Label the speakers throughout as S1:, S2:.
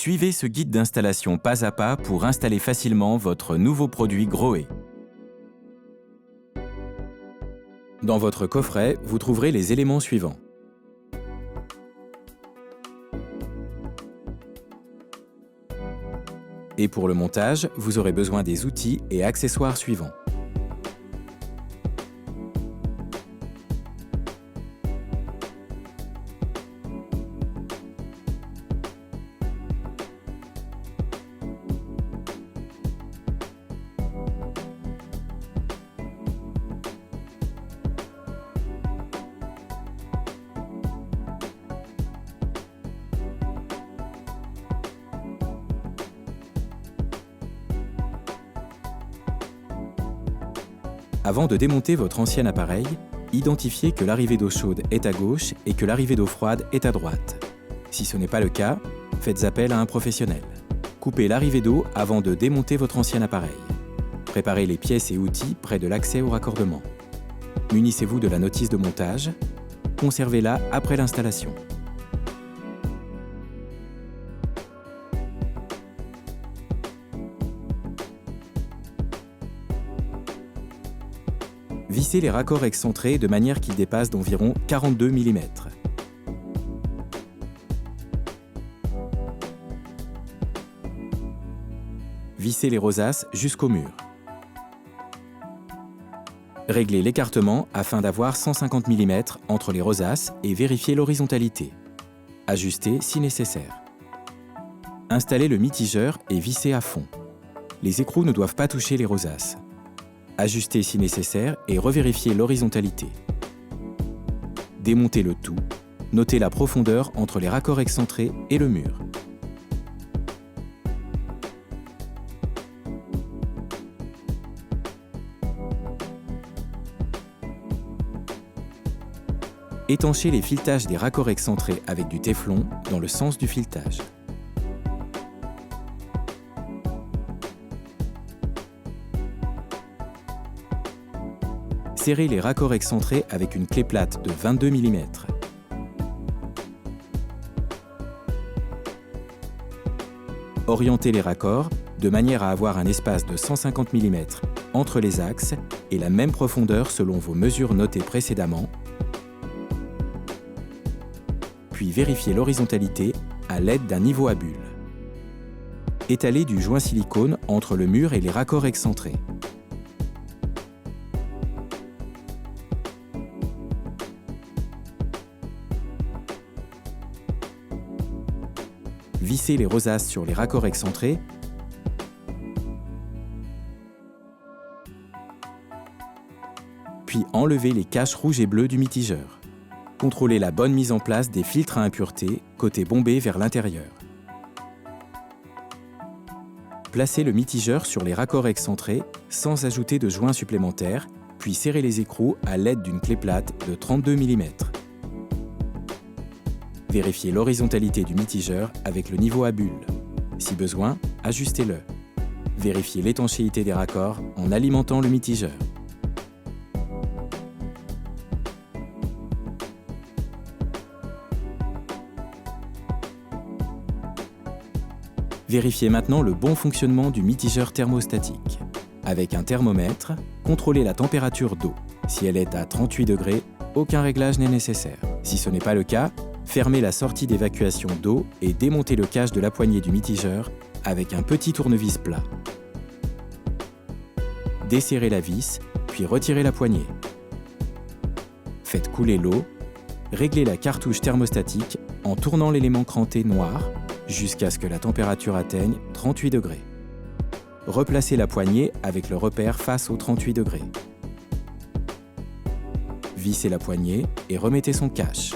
S1: Suivez ce guide d'installation pas à pas pour installer facilement votre nouveau produit Grohe. Dans votre coffret, vous trouverez les éléments suivants. Et pour le montage, vous aurez besoin des outils et accessoires suivants. Avant de démonter votre ancien appareil, identifiez que l'arrivée d'eau chaude est à gauche et que l'arrivée d'eau froide est à droite. Si ce n'est pas le cas, faites appel à un professionnel. Coupez l'arrivée d'eau avant de démonter votre ancien appareil. Préparez les pièces et outils près de l'accès au raccordement. Munissez-vous de la notice de montage. Conservez-la après l'installation. Vissez les raccords excentrés de manière qu'ils dépassent d'environ 42 mm. Vissez les rosaces jusqu'au mur. Réglez l'écartement afin d'avoir 150 mm entre les rosaces et vérifiez l'horizontalité. Ajustez si nécessaire. Installez le mitigeur et vissez à fond. Les écrous ne doivent pas toucher les rosaces. Ajustez si nécessaire et revérifiez l'horizontalité. Démontez le tout. Notez la profondeur entre les raccords excentrés et le mur. Étanchez les filetages des raccords excentrés avec du téflon dans le sens du filetage. Serrez les raccords excentrés avec une clé plate de 22 mm. Orientez les raccords de manière à avoir un espace de 150 mm entre les axes et la même profondeur selon vos mesures notées précédemment. Puis vérifiez l'horizontalité à l'aide d'un niveau à bulles. Étalez du joint silicone entre le mur et les raccords excentrés. Vissez les rosaces sur les raccords excentrés. Puis enlevez les caches rouges et bleues du mitigeur. Contrôlez la bonne mise en place des filtres à impuretés, côté bombé vers l'intérieur. Placez le mitigeur sur les raccords excentrés sans ajouter de joints supplémentaires, puis serrez les écrous à l'aide d'une clé plate de 32 mm. Vérifiez l'horizontalité du mitigeur avec le niveau à bulles. Si besoin, ajustez-le. Vérifiez l'étanchéité des raccords en alimentant le mitigeur. Vérifiez maintenant le bon fonctionnement du mitigeur thermostatique. Avec un thermomètre, contrôlez la température d'eau. Si elle est à 38 degrés, aucun réglage n'est nécessaire. Si ce n'est pas le cas, fermez la sortie d'évacuation d'eau et démontez le cache de la poignée du mitigeur avec un petit tournevis plat. Desserrez la vis, puis retirez la poignée. Faites couler l'eau. Réglez la cartouche thermostatique en tournant l'élément cranté noir jusqu'à ce que la température atteigne 38 degrés. Replacez la poignée avec le repère face aux 38 degrés. Vissez la poignée et remettez son cache.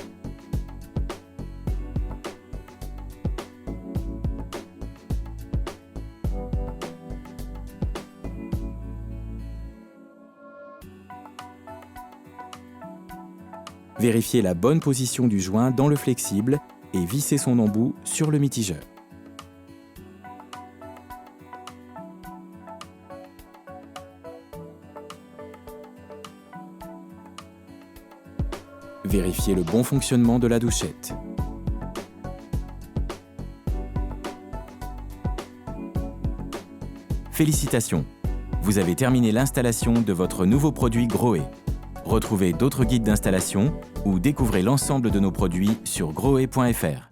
S1: Vérifiez la bonne position du joint dans le flexible et vissez son embout sur le mitigeur. Vérifiez le bon fonctionnement de la douchette. Félicitations! Vous avez terminé l'installation de votre nouveau produit Grohe. Retrouvez d'autres guides d'installation ou découvrez l'ensemble de nos produits sur grohe.fr.